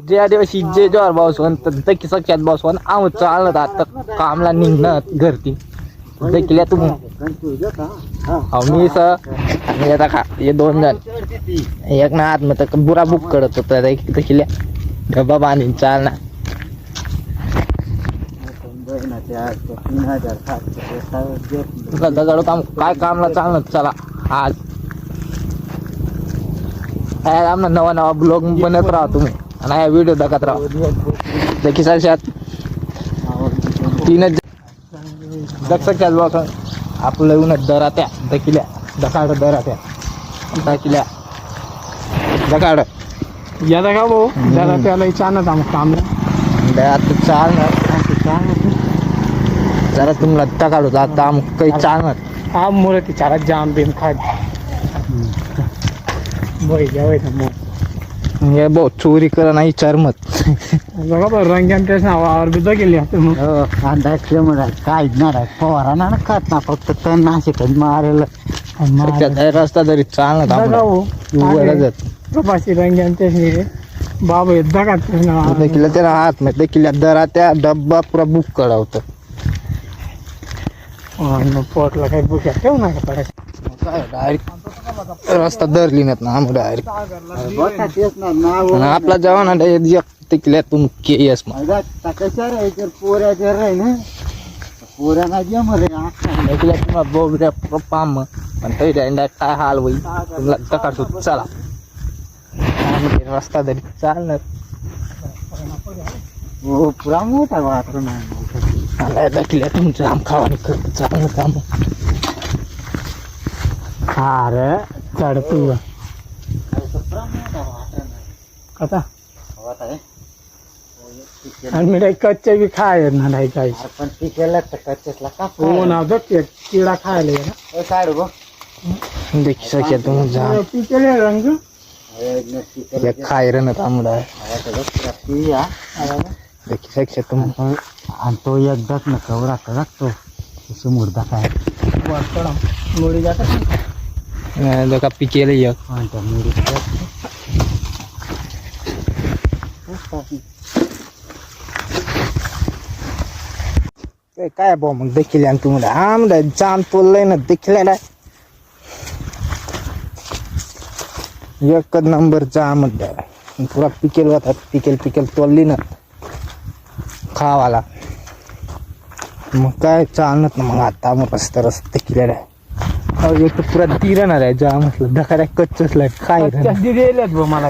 ज्या दिवशी जे ज्वार बसवून तकी सख्यात बसवून आम चालत आता कामला निघणं घरती देखील तुम्ही मी मी आता खा हे 2 जण एक ना आत मग बुरा बुक करत होता देखील डबा बांधून चालणार दगड काम काय कामला चालणार चला आज आमना नवा नवा ब्लॉग बनत राहा तुम्ही आणि हा व्हिडिओ दाखवत राहा देखील साक्षात 3 दक्षात बसून आपलं येऊन दरात्या दकिल्या दकाड दरात्या दकिल्या दकाड यादा का भाऊ जरा त्याला चालत आम काम आता चालणार जरा तुम्हाला दकाड आता आम काही चालणार हा मुळे ती चारा जाम बिम खात बोय जावे मग हे बहुत चोरी करा नाही चरमत बघा बरं रंग्यान नावावर बी गेली काय ना फवारा ना खात ना फक्त त्यांना असे मारेल रस्ता तरी चालणार प्रभासी रंग्यान रे बाबा एकदा का देखील त्याला हात मध्ये देखील दरा त्या डब्बा पुरा बुक करावतं पोटला काही बुक ठेवू नका पडायचं काय डायरेक्ट रस्ता धरली नाहीत ना आम्ही डायरेक्ट आपला जवान तिकल्यातून केस पोऱ्या जर आहे ना पोऱ्या नाही जमले बोबड्या पाम पण तरी डायरेक्ट काय हाल होईल तुम्हाला दकाडतो चला रस्ता तरी चालणार हो पुरा मोठा वाटतो दाखल्या तुमचं आम खावानी करत चालणार काम अरे चढ तू कसा आणि मी कच्चे बी खाय ना नाही काही पण पिकेला तर कच्च्यातला का हो ना बघ किडा खायला ना काढ बघ देखी शक्य तुम्ही जा पिकेले रंग खाय रे ना तांबडा देखी शक्य तुम आणि तो एकदाच ना कवरा लागतो तसं मुर्दा काय मुडी जातात का पिकेल एक काय भाऊ मग देखील तुम्हाला आम जाम तोललंय ना देखील एकच नंबर जाम पुरा पिकेल होता पिकेल तोलली ना खावाला मग काय चालणार ना मग आता मग रस्ता देखील एक तर पुरा ती राहणार आहे जाम असलं दखाड्या कच्चच काय दिलेल्यात मला